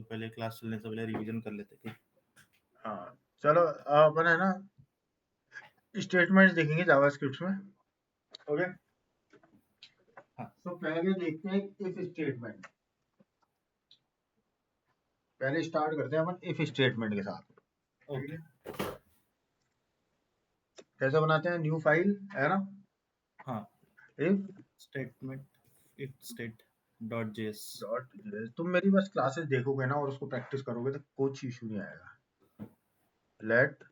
लोग पहले क्लास चलने से पहले रिवीजन कर लेते थे। हाँ चलो अपन है ना स्टेटमेंट्स देखेंगे जावास्क्रिप्ट में। ओके हाँ। तो पहले देखते हैं इफ स्टेटमेंट। पहले स्टार्ट करते हैं अपन इफ स्टेटमेंट के साथ। ओके। कैसे बनाते हैं, न्यू फाइल है ना, हाँ। If statement if state dot JS. Dot तुम मेरी बस क्लासेस देखोगे ना और उसको प्रैक्टिस करोगे तो कुछ इशू नहीं आएगा। लेट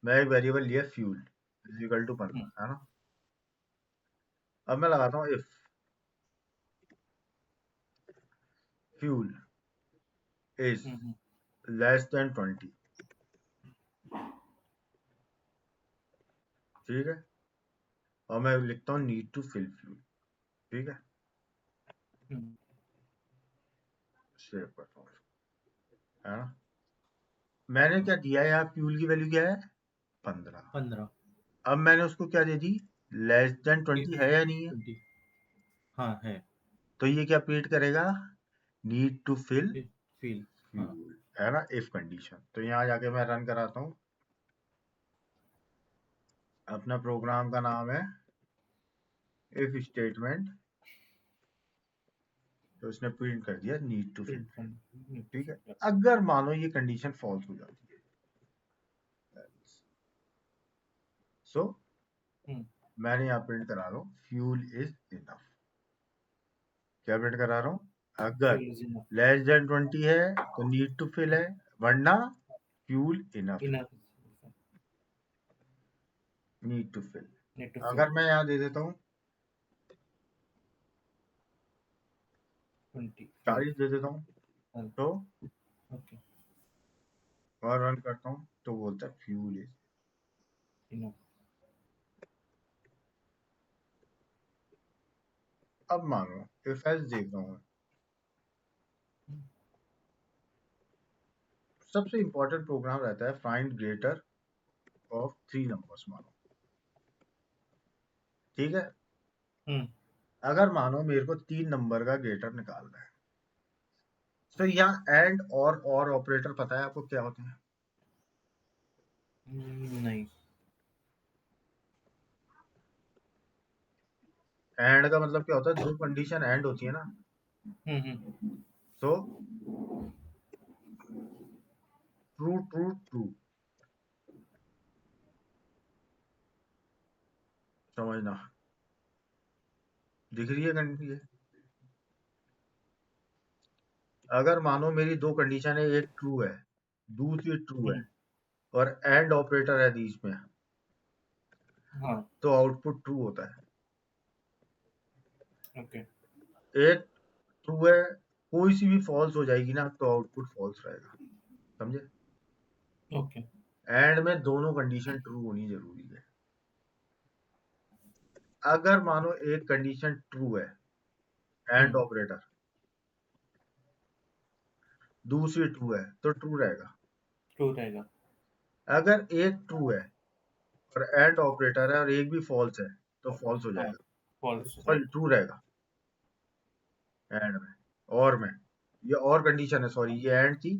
मैं एक वेरिएबल लिया फ्यूल इज इक्वल टू 15 है ना। अब मैं लगाता हूँ if fuel is less then 20, ठीक है। और मैं लिखता हूँ नीड टू फिल फ्यूल, ठीक है। सेव करता हूँ, है ना। मैंने क्या दिया है यहाँ, फ्यूल की वैल्यू क्या है 15। अब मैंने उसको क्या दे दी, लेस देन 20 है या नहीं है। 20 हाँ है। तो ये क्या प्रिंट करेगा, नीड टू फिल फिल हाँ। फ्यूल, है ना, इफ कंडीशन। तो यहाँ जाके मैं रन कराता हूँ, अपना प्रोग्राम का नाम है इफ स्टेटमेंट, तो उसने प्रिंट कर दिया नीड टू फिल, ठीक है। अगर मानो ये कंडीशन फॉल्स हो जाती है, सो मैंने यहाँ प्रिंट करा रहा हूँ फ्यूल इज इनफ। क्या प्रिंट करा रहा हूँ, अगर लेस देन 20 है तो नीड टू फिल है, वरना फ्यूल इनफ है, नीड टू फिल। अगर मैं यहाँ दे देता हूँ 40 दे देता हूँ तो और रन करता हूँ तो बोलता है फ्यूल इज इनफ। अब मानो इफ एल्स देख रहा हूँ, सबसे इंपॉर्टेंट प्रोग्राम रहता है फाइंड ग्रेटर ऑफ 3 नंबर्स मानो, ठीक है। अगर मानो मेरे को 3 नंबर का ग्रेटर निकालना है, तो यहाँ एंड और ऑपरेटर पता है आपको क्या होते हैं? नहीं। एंड का मतलब क्या होता है, दो कंडीशन एंड होती है ना। तो ट्रू ट्रू ट्रू, समझना, दिख रही है कंडीशन। अगर मानो मेरी दो कंडीशन है, एक ट्रू है दूसरी ट्रू है और एंड ऑपरेटर है बीच में, हाँ। तो आउटपुट ट्रू होता है। ओके। एक ट्रू है, कोई सी भी फॉल्स हो जाएगी ना तो आउटपुट फॉल्स रहेगा, समझे। ओके। एंड में दोनों कंडीशन ट्रू होनी जरूरी है। अगर मानो एक कंडीशन ट्रू है एंड ऑपरेटर, दूसरी ट्रू है तो ट्रू रहेगा। ट्रू रहेगा। अगर एक ट्रू है और एंड ऑपरेटर है और एक भी फॉल्स है तो फॉल्स हो जाएगा, फॉल्स सॉरी ट्रू रहेगा एंड में। और में ये और कंडीशन है, सॉरी ये एंड थी,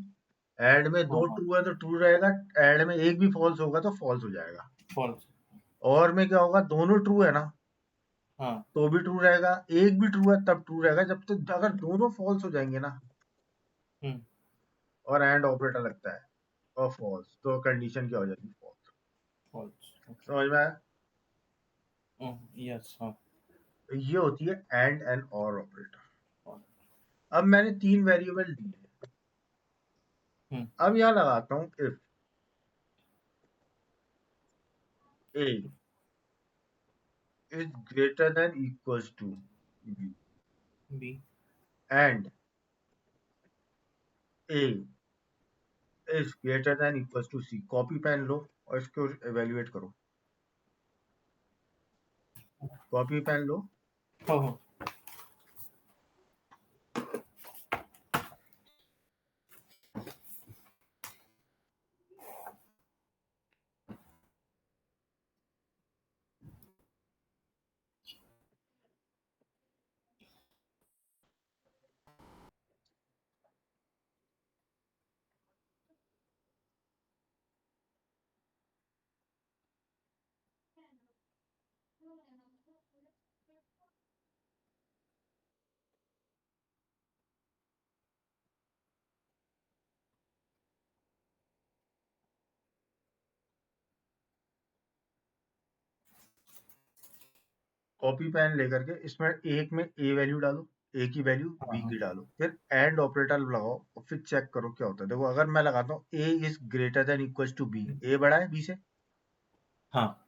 एंड में दो ट्रू है तो ट्रू रहेगा, एंड में एक भी फॉल्स होगा तो फॉल्स हो जाएगा। फॉल्स। और में क्या होगा, दोनों ट्रू है ना हाँ। तो भी ट्रू रहेगा, एक भी ट्रू है तब ट्रू रहेगा। जब तक अगर दोनों फॉल्स हो जाएंगे ना और एंड ऑपरेटर लगता है और फॉल्स, तो कंडीशन क्या हो जाएगी, फॉल्स। फॉल्स। समझ में आया? यस। हाँ। तो ये होती है एंड एंड और ऑपरेटर। अब मैंने 3 वेरिएबल दिए, अब यहाँ लगाता हूँ if A is greater than equals to b and a is greater than equals to c। Copy pen लो और इसको एवेल्युएट करो, कॉपी पेन लो। कॉपी पेन लेकर के इसमें एक में ए वैल्यू डालो, ए की वैल्यू हाँ बी हाँ की डालो, फिर एंड ऑपरेटर लगाओ और फिर चेक करो क्या होता है। देखो अगर मैं लगाता हूँ A is greater than equal to B, A बड़ा है बी से, हाँ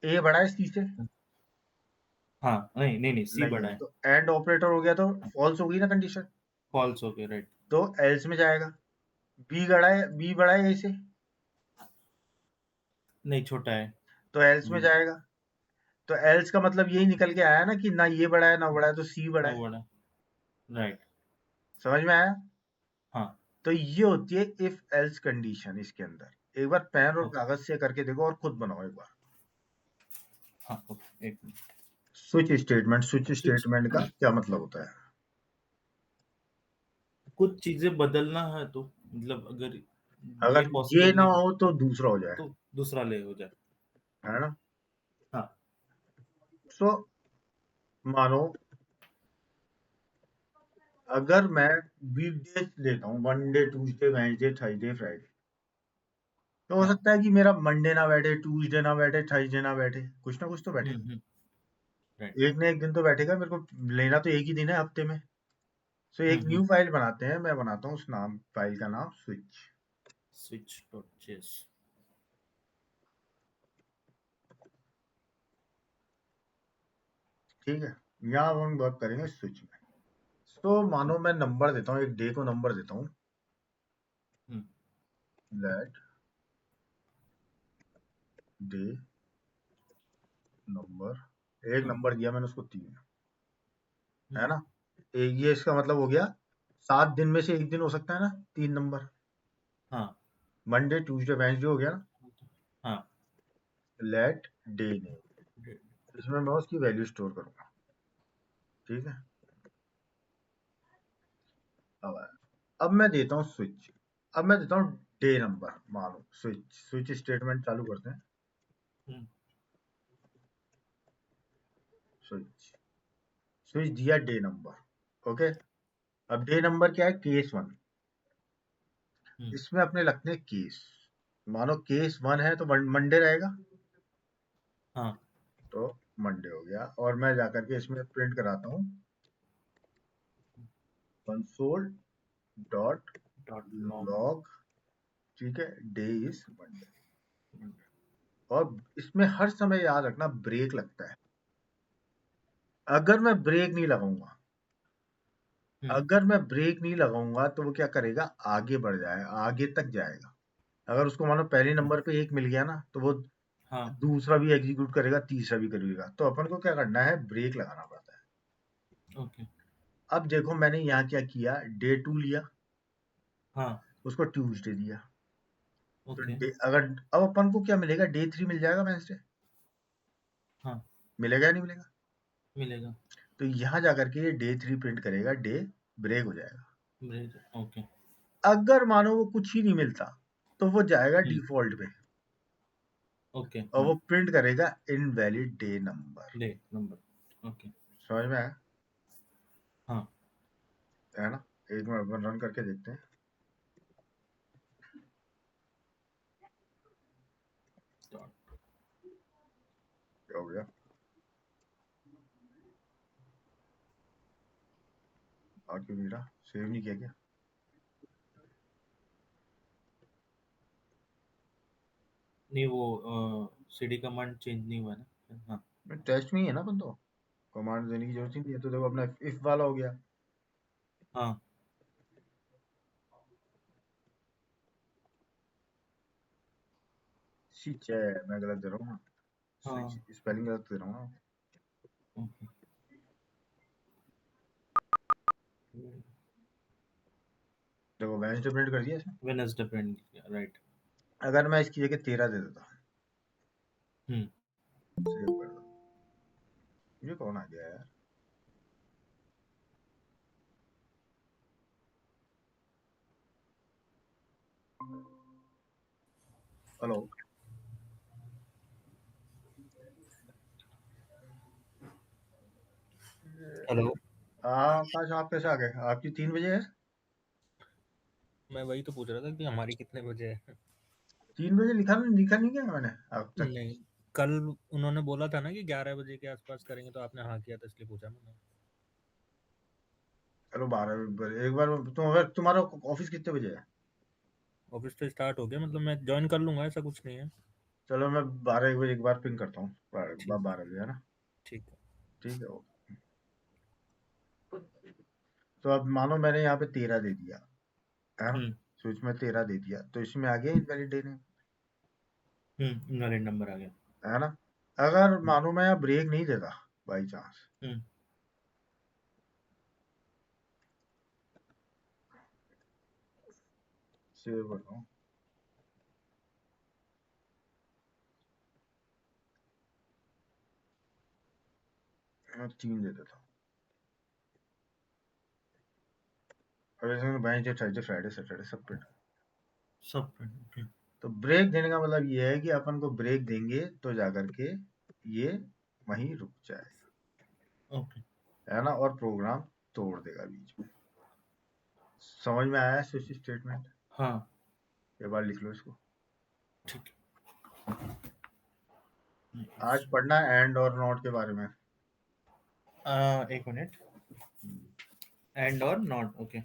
ए बड़ा है सी से, हाँ, नहीं नहीं नहीं, सी नहीं बड़ा है, है। तो एंड ऑपरेटर हो गया तो फॉल्स हो गई ना कंडीशन, फॉल्स हो गया, राइट। तो एल्स में जाएगा। बी बड़ा है ए से, नहीं, छोटा है। तो एल्स में बी। जाएगा। तो एल्स का मतलब यही निकल के आया ना कि ना ये बड़ा है ना बड़ा है, तो सी बड़ा नो है। बड़ा, राइट। समझ में आया? हाँ। तो ये होती है इफ एल्स कंडीशन इसके अंदर। एक बार पेन और ओके। कागज से करके देखो और खुद बनाओ एक बार। हाँ ओके, एक मिनट। Switch switch. स्टेटमेंट का क्या मतलब होता है? कुछ चीजें बदलना है तो, मतलब अगर ये अगर ये पॉसिबल ना नहीं हो तो दूसरा हो जाए, तो दूसरा ले हो जाए। है ना? हाँ। सो मानो अगर मैं वीकडेज लेता हूँ, Monday Tuesday Wednesday Thursday Friday, तो हो हाँ। सकता है कि मेरा मंडे ना बैठे, ट्यूसडे ना बैठे, थर्सडे ना बैठे, कुछ ना कुछ तो बैठेगा। हम्म। राइट। एक ना एक दिन तो बैठेगा, मेरे को लेना तो एक ही दिन है हफ्ते में। सो एक हम्म। न्यू फाइल बनाते हैं, मैं बनाता हूँ उस नाम फाइल का नाम स्विच। Switch dot JS. ठीक है, यहाँ अब हम वर्क करेंगे स्विच में। तो मानो मैं नंबर देता हूँ, एक डे को नंबर देता हूँ, हम्म लेट डे नंबर, एक नंबर दिया मैंने उसको 3, है हम्म। ना? एक ये इसका मतलब हो गया 7 दिन में से एक दिन हो सकता है ना 3 नंबर। हाँ मंडे ट्यूसडे वेडनेसडे हो गया ना। हाँ। लेट डे नेम, इसमें मैं उसकी वैल्यू स्टोर करूंगा। ठीक है, अब आया। अब मैं देता हूँ स्विच, अब मैं देता हूँ डे नंबर, मानो स्विच स्टेटमेंट चालू करते हैं। हम्म स्विच स्विच दिया डे नंबर, ओके। अब डे नंबर क्या है? केस 1। हम्म। इसमें अपने लगते हैं केस, मानो केस 1 है तो मंडे रहेगा, हाँ। तो मंडे हो गया। और मैं जाकर के इसमें प्रिंट कराता हूँ console dot dot log. Log, ठीक है, डे इज मंडे। और इसमें हर समय याद रखना ब्रेक लगता है। अगर मैं ब्रेक नहीं लगाऊंगा, हम्म। अगर मैं ब्रेक नहीं लगाऊंगा तो वो क्या करेगा? आगे बढ़ जाए, आगे तक जाएगा। अगर उसको मानो पहले नंबर पे एक मिल गया ना, तो वो हाँ। दूसरा भी एग्जीक्यूट करेगा, तीसरा भी करेगा। तो अपन को क्या करना है? ब्रेक लगाना पड़ता है। ओके। अब देखो मैंने यहाँ क्या किया, डे 2 लिया, हाँ। उसको ट्यूसडे दिया। तो ओके। अगर अब अपन को क्या मिलेगा? डे 3 मिल जाएगा वेडनेसडे, हाँ, मिलेगा या नहीं मिलेगा? मिलेगा। तो यहाँ जाकर के ये डे 3 प्रिंट करेगा, डे ब्रेक हो जाएगा। ओके। अगर मानो वो कुछ ही नहीं मिलता, तो वो जाएगा हम्म। डिफॉल्ट पे ओके। और वो प्रिंट करेगा invalid day number. Day number. Okay. समझ में आया? हाँ। है ना? एक मिनट अपन रन करके देखते हैं डॉट। क्या हो गया। और क्यों नहीं रहा? सेव नहीं किया क्या? नहीं, वो सीडी कमांड चेंज नहीं हुआ ना। हाँ। टेस्ट में ही है ना अपन तो, कमांड देने की जरूरत ही नहीं है। तो देखो अपना इफ वाला हो गया। हाँ। स्विच है, मैं गलत दे रहा हूँ ना, स्विच हाँ। स्पेलिंग गलत दे रहा हूँ ना। ओके। देखो वेडनेसडे प्रिंट कर दिया इसमें। वेडनेसडे प्रिंट किया, राइट। अगर मैं इसकी जगह 13 दे देता, हम्म। सेव कर दो, ये कौन आ गया यार? हेलो। हेलो। आकाश, आप कैसे आ गए? आपकी 3 बजे है। मैं वही तो पूछ रहा था कि हमारी कितने बजे है। 3 बजे लिखा नहीं क्या मैंने अब तक? नहीं, कल उन्होंने बोला था ना कि 11 बजे के आसपास करेंगे, तो आपने हाँ किया था, इसलिए पूछा मैंने। चलो 12 एक बार तुम, अगर तुम्हारा ऑफिस कितने बजे है? ऑफिस तो स्टार्ट हो गया, मतलब मैं ज्वाइन कर लूंगा, ऐसा कुछ नहीं है। चलो मैं 12 1 बजे एक बार पिंग करता हूँ, ठीक 12 बजे, है ना? ठीक है। ठीक है, ओके। तो अब मानो मैंने यहाँ पे 13 दे दिया, है ना? स्विच में 13 दे दिया, तो इसमें आ गया invalid day name, invalid number आ गया। है ना? अगर मानो मैं यहाँ ब्रेक नहीं देता बाई चांस, सेव कर रहा हूँ, मैं 3 दे देता हूँ। और इसमें वेडनेसडे, थर्सडे, फ्राइडे, सैटरडे सब पे, सब तो ब्रेक देने का मतलब ये है कि अपन को ब्रेक देंगे तो जाकर के ये वहीं रुक जाए, ओके। है ना? और प्रोग्राम तोड़ देगा बीच में। समझ में आया स्विच स्टेटमेंट? हाँ एक बार लिख लो इसको। ठीक आज पढ़ना है एंड और नॉट के बारे में। है। एक मिनट। एंड और not, okay.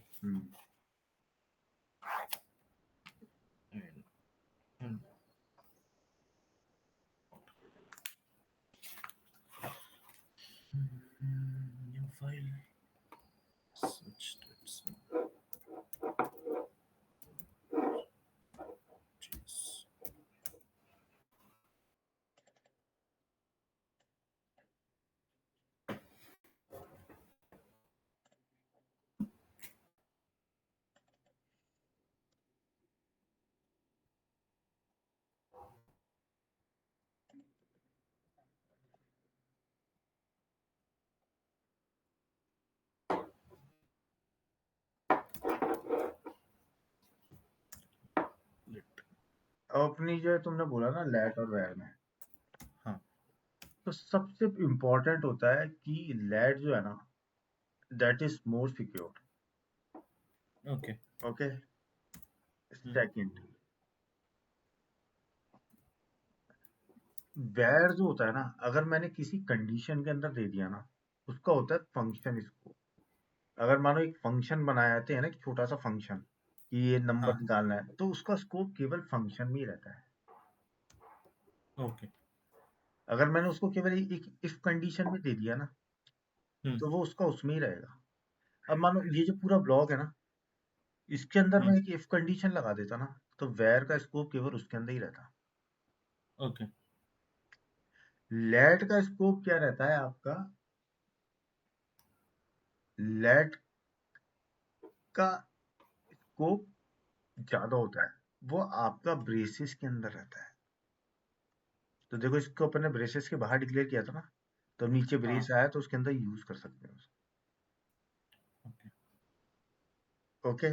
New file, switch states. अपनी जो तुमने बोला ना लेट और वेर में, हाँ। तो सबसे इम्पोर्टेंट होता है कि लेट जो है ना, that is more secure. Okay. Okay. Second, where जो होता है ना, अगर मैंने किसी कंडीशन के अंदर दे दिया ना, उसका होता है फंक्शन स्कोप। अगर मानो एक फंक्शन बनाए जाते हैं ना, एक छोटा सा फंक्शन कि ये नंबर हाँ। निकालना है, तो उसका स्कोप केवल फंक्शन में ही रहता है। ओके। अगर मैंने उसको केवल एक इफ कंडीशन में दे दिया ना, तो वो उसका उसमें ही रहेगा। अब मानो ये जो पूरा ब्लॉक है ना, इसके अंदर मैं एक इफ कंडीशन लगा देता ना, तो वेर का स्कोप केवल उसके अंदर ही रहता। ओके। लेट का स्कोप क्या रहता है आपका? लेट का स्कोप ज्यादा होता है, वो आपका ब्रेसेस के अंदर रहता है। तो देखो, इसको अपने ब्रेसेस के बाहर डिक्लेयर किया था ना, तो नीचे ब्रेस आया तो उसके अंदर यूज कर सकते हैं उसको। ओके।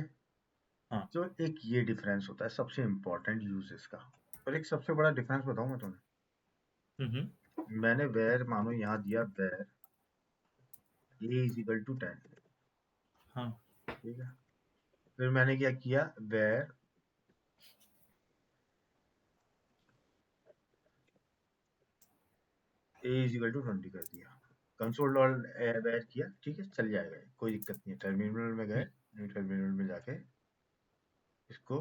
हाँ। तो एक ये डिफरेंस होता है सबसे इंपॉर्टेंट यूजेस का। और एक सबसे बड़ा डिफरेंस बताऊं मैं तुम्हें। मैंने वेर मानो यहाँ दिया where a is equal to 10, हाँ। ठीक है। फिर मैंने क्या किया, where a is equal to 20 कर दिया। कंसोल डॉट वेर किया, ठीक है, चल जाएगा, कोई दिक्कत नहीं है। टर्मिनल में गए, टर्मिनल में जाके इसको,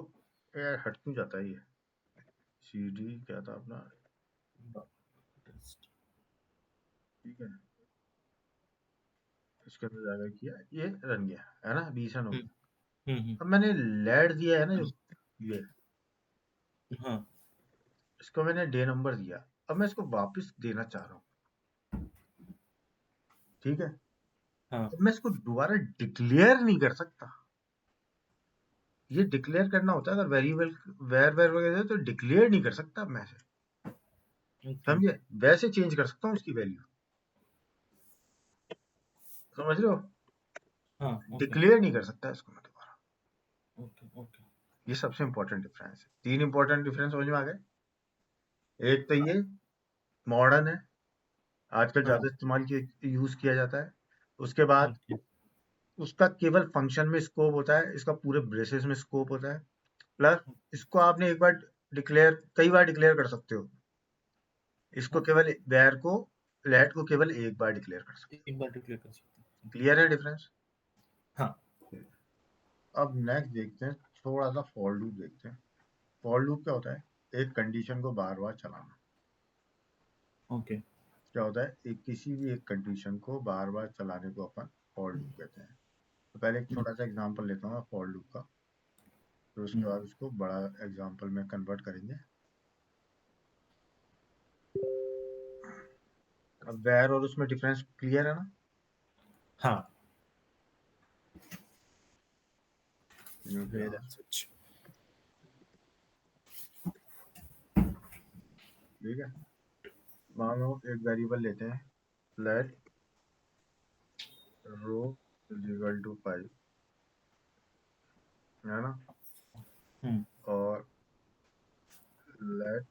यार हट क्यों जाता है ये, cd क्या था अपना, ठीक है, इसके अंदर जाकर किया, ये रन गया, है ना, 20 रन हो गया। अब मैंने लेट दिया है ना जो ये, हाँ। इसको मैंने डे नंबर दिया, अब मैं इसको वापस देना चाह रहा हूँ, ठीक है। हाँ। अब मैं इसको दोबारा डिक्लेयर नहीं कर सकता। ये डिक्लेयर करना होता है अगर वेरिएबल वेर वेर वगैरह, तो डिक्लेयर नहीं कर सकता मैं इसे, समझे? वैसे चेंज कर सकता हूँ इसकी वैल्यू, समझ रहे हो? हाँ। डिक्लेयर नहीं कर सकता इसको मैं दोबारा। ओके। ये सबसे इंपॉर्टेंट डिफरेंस है। 3 इंपॉर्टेंट डिफरेंस समझ में आ गए। एक तो ये मॉडर्न है, आजकल ज्यादा इस्तेमाल यूज किया जाता है। उसके बाद उसका केवल फंक्शन में स्कोप होता है, इसका पूरे ब्रेसेस में स्कोप होता है। प्लस इसको आपने एक बार डिक्लेयर, कई बार डिक्लेयर कर सकते हो, इसको केवल वैर को लेट को केवल एक बार डिक्लेयर कर सकते एक बार डिक्लेयर कर सकते हैं। क्लियर है डिफरेंस हाँ अब नेक्स्ट देखते हैं थोड़ा सा फॉर लूप देखते हैं फॉर लूप क्या होता है एक कंडीशन को बार बार चलाना ओके क्या होता है एक किसी भी एक कंडीशन को बार बार चलाने को अपन फॉर लूप कहते हैं तो पहले एक छोटा सा एग्जांपल लेता हूँ फॉर लूप का फिर उसके बाद उसको बड़ा एग्जांपल में कन्वर्ट करेंगे अब वेयर और उसमें डिफरेंस क्लियर है ना हाँ ठीक वेयर एंड सच है मान लो एक वेरिएबल लेते हैं let row is equal to 5 है ना और लेट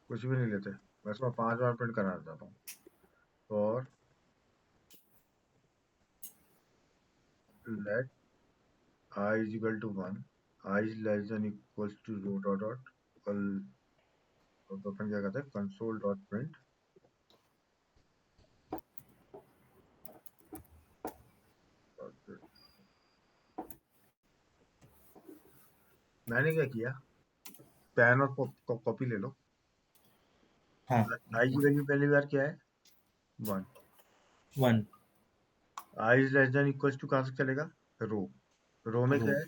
कुछ भी नहीं लेते बस मैं 5 बार प्रिंट कराना चाहता हूँ और late I is equal to 1 I is less than equals to row dot dot और तो अपन क्या कहते हैं कंसोल डॉट प्रिंट मैंने क्या किया पेन और कॉपी ले लो हाँ आई की वैल्यू पहली बार क्या है 1 1 आई is less than equals to कहाँ से चलेगा रो में क्या रो है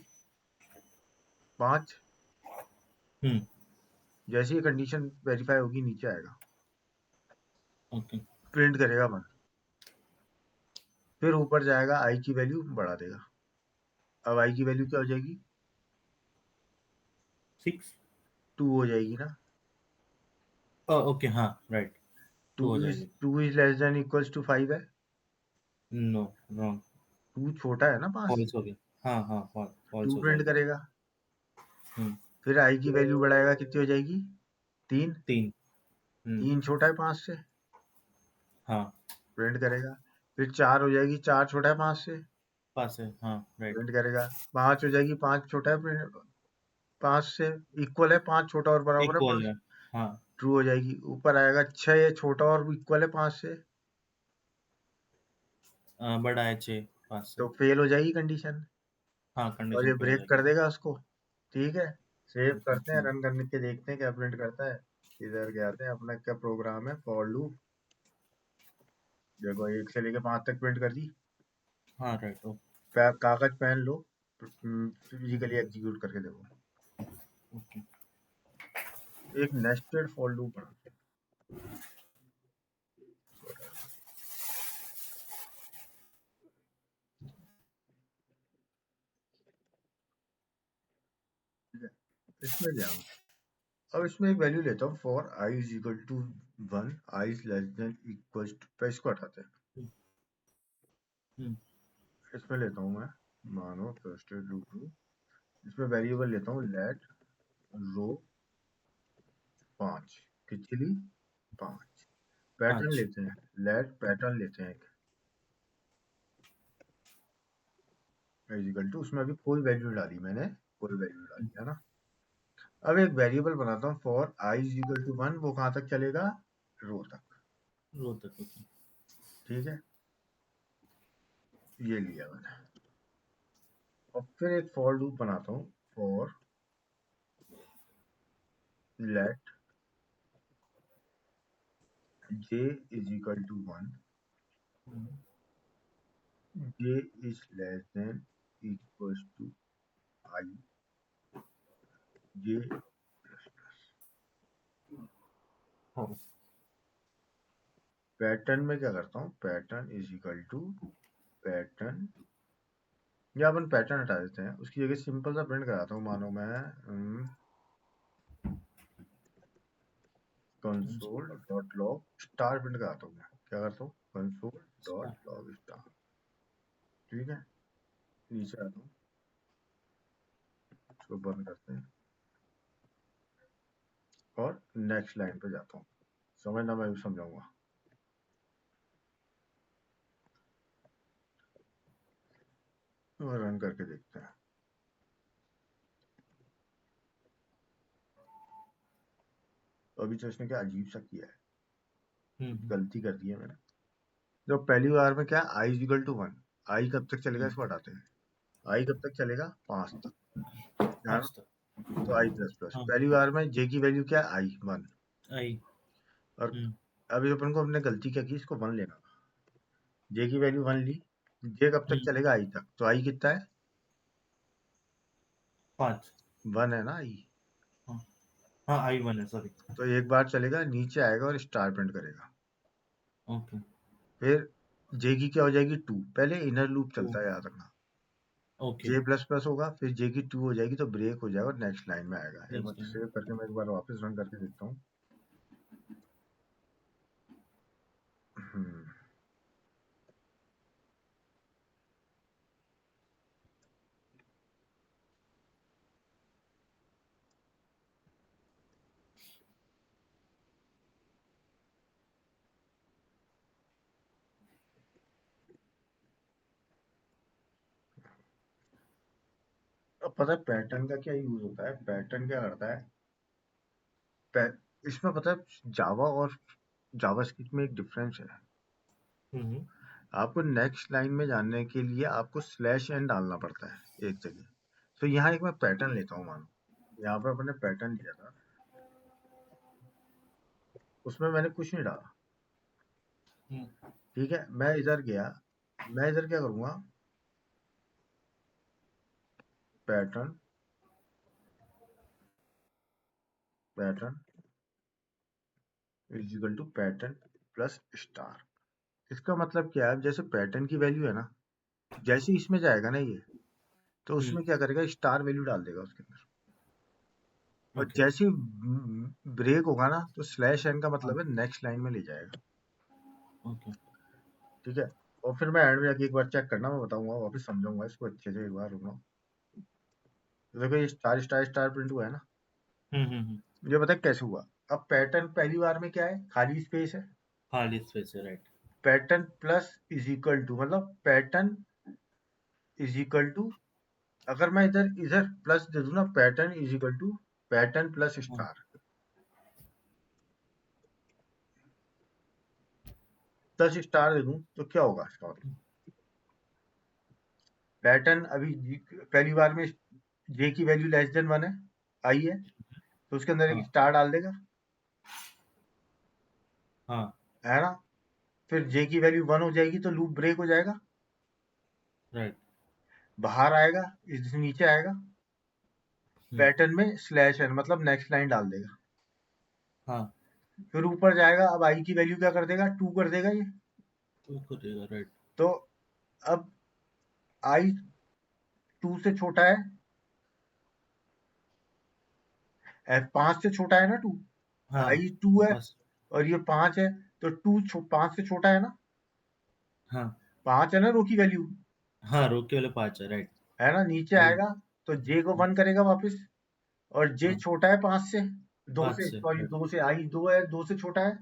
5 हम्म जैसी ये कंडीशन वेरीफाई होगी नीचे आएगा ओके प्रिंट करेगा 1 फिर ऊपर जाएगा आई की वैल्यू बढ़ा देगा अब आई की वैल्यू क्या हो जाएगी 6 2 हो जाएगी ना ओके हाँ राइट 2 हो जाएगी 2 is less than equals to 5 है नो रॉन्ग 2 छोटा है ना 5 से फॉल्स हो गया हाँ हाँ फॉल्स 2 हो प्रिंट जाएगा करेगा हम्म फिर आई की वैल्यू बढ़ाएगा कितनी हो जाएगी 3 3 3 छोटा है 5 से हाँ प्रिंट करेगा फिर 4 हो जाएगी 4 छोटा है 5 से पास है हाँ राइट प्रिंट करेगा 5 हो जाएगी 5 छोटा है 5 से इक्वल है 5 छोटा और बराबर है इक्वल 5 है हाँ ट्रू हो जाएगी ऊपर आएगा 6 ये छोटा और इक्वल है 5 से बड़ा है 6 5 से तो फेल हो जाएगी कंडीशन हाँ और कंडीशन ये पे हो ब्रेक कर जाएगी देगा उसको ठीक है सेव करते हैं हम्म, रन करने के देखते हैं क्या प्रिंट करता है इधर के आते हैं अपना क्या प्रोग्राम है फॉर लूप देखो 1 से लेके 5 तक प्रिंट कर दी हाँ राइट कागज पेन लो फिजिकली एग्जीक्यूट करके देखो ओके एक नेस्टेड फॉर लूप बनाते हैं ठीक है इसमें जाओ अब इसमें एक वैल्यू लेता हूँ for i is equal to 1 I is less than equal to इसको हटाते हैं हम्म इसमें लेता हूँ मैं मानो ट्रस्टेड लूप लूँ इसमें वेरिएबल लेता हूँ लेट रो 5 पिछली 5 पैटर्न 5 लेते हैं लेट पैटर्न लेते हैं इज इक्वल टू उसमें अभी कोई वैल्यू डाली मैंने कोई वैल्यू डाली है ना अब एक वेरिएबल बनाता हूँ for i is equal to 1 वो कहाँ तक चलेगा रो तक रो तक ओके ठीक है ये लिया मैंने और फिर एक फॉर लूप बनाता हूँ for let j is equal to 1 j is less than equals to I j plus plus हाँ पैटर्न में क्या करता हूँ pattern is equal to pattern या अपन पैटर्न हटा देते हैं उसकी जगह सिंपल सा प्रिंट कराता हूँ मानो मैं console dot log star print कराता हूँ मैं क्या करता हूँ कंसोल डॉट लॉग स्टार ठीक है नीचे आता हूँ इसको बंद करते हैं और नेक्स्ट लाइन पे जाता हूँ समझना मैं भी समझाऊंगा और रन करके देखते हैं अभी तो इसने क्या अजीब सा किया है, हम्म, गलती कर दी है मैंने। जो पहली बार में क्या आई इज इक्वल टू 1, आई कब तक चलेगा इसको हटाते हैं, आई कब तक चलेगा 5 तक, है ना? 5 तक। तो आई प्लस प्लस हाँ, पहली बार में जे की वैल्यू क्या है आई 1, आई। और हम्म, अभी अपन को हमने गलती क्या की, इसको 1 लेना था, जे की वैल्यू 1 ली, जे कब तक हम्म, चलेगा आई तक, तो आई कितना है 5। 1 है ना आई, हाँ, हाँ, आई 1 है, सॉरी। तो एक बार चलेगा नीचे आएगा और स्टार प्रिंट करेगा, ओके। फिर जे की क्या हो जाएगी 2, पहले इनर लूप 2। चलता है याद रखना, ओके। जे प्लस प्लस होगा, फिर जे की 2 हो जाएगी तो ब्रेक हो जाएगा और नेक्स्ट लाइन में आएगा। एक बार नेक्स्ट टाइम। सेव करके मैं एक बार वापस रन करके देखता हूँ। हम्म, अब पता है पैटर्न का क्या यूज होता है, पैटर्न क्या करता है, इसमें पता है जावा और जावास्क्रिप्ट में एक डिफरेंस है। हम्म, आपको नेक्स्ट लाइन में जाने के लिए आपको स्लैश एन डालना पड़ता है एक जगह। तो यहाँ एक मैं पैटर्न लेता हूँ, मानो यहाँ पर अपने पैटर्न लिया था, उसमें मैंने कुछ नहीं डाला, हम्म, ठीक है, मैं इधर गया, मैं इधर क्या करूँगा, pattern pattern is equal to pattern plus star. इसका मतलब क्या है, जैसे पैटर्न की वैल्यू है ना, जैसे ही इसमें जाएगा ना ये, तो हम्म। उसमें क्या करेगा, स्टार वैल्यू डाल देगा उसके अंदर, और ओके। जैसे ही ब्रेक होगा ना, तो स्लैश एन का हाँ, मतलब है नेक्स्ट लाइन में ले जाएगा, ओके। ठीक है। और फिर मैं एंड में जाके एक बार चेक करना, मैं बताऊंगा, वापस समझाऊंगा इसको अच्छे से, एक बार रुकना। तो देखो ये स्टार स्टार स्टार प्रिंट हुआ है ना, हम्म, हम्म। ये पता है कैसे हुआ। अब पैटर्न पहली बार में क्या है, खाली स्पेस है, खाली स्पेस है, right. Pattern plus is equal to, मतलब पैटर्न इज इक्वल टू, अगर मैं इधर इधर प्लस दे दूं ना, pattern is equal to pattern plus हाँ, स्टार, प्लस स्टार दे दूं तो क्या होगा इसका मतलब, पैटर्न अभी पहली बार में जे की वैल्यू लेस देन 1 है, आई है, तो उसके अंदर एक हाँ, स्टार डाल देगा, हाँ, है ना। फिर जे की वैल्यू 1 हो जाएगी तो लूप ब्रेक हो जाएगा, राइट। बाहर आएगा, इस नीचे आएगा, हम्म, पैटर्न में स्लैश एन मतलब नेक्स्ट लाइन डाल देगा, हाँ, फिर ऊपर जाएगा, अब आई की वैल्यू क्या कर देगा 2 कर देगा ये, तो करेगा, राइट। तो अब आई 2 से छोटा है, 5 से छोटा है ना 2, हाँ, आई 2 है बस। और ये 5 है, तो 2 5 से छोटा है ना, हाँ, 5 है ना रो की वैल्यू, हाँ, रोके वाले 5 है, राइट। है ना, नीचे आई। आएगा तो जे को 1 करेगा वापस, और जे हाँ, छोटा है 5 से, 2 5 से से, सॉरी, राइट। 2 से, आई 2 है, 2 से छोटा है,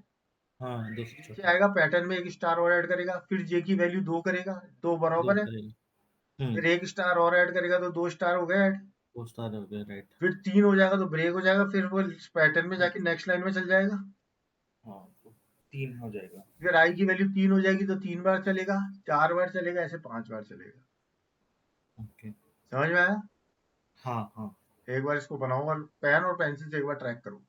हाँ, 2 से नीचे छोटा। आएगा, पैटर्न में एक स्टार और ऐड करेगा, फिर जे की वैल्यू 2 करेगा, 2 2 बराबर है, करेगा। फिर एक स्टार और ऐड करेगा तो 2 स्टार हो गए ऐड, 2 स्टार हो गया, राइट। फिर 3 हो जाएगा तो ब्रेक हो जाएगा, फिर वो पैटर्न में जाके नेक्स्ट लाइन में चल जाएगा, हाँ, तो 3 हो जाएगा। फिर आई की वैल्यू 3 हो जाएगी तो 3 बार चलेगा, 4 बार चलेगा, ऐसे 5 बार चलेगा। ओके। समझ में आया? हाँ, हाँ। एक बार इसको बनाओ और पेन और पेंसिल से एक बार ट्रैक करो।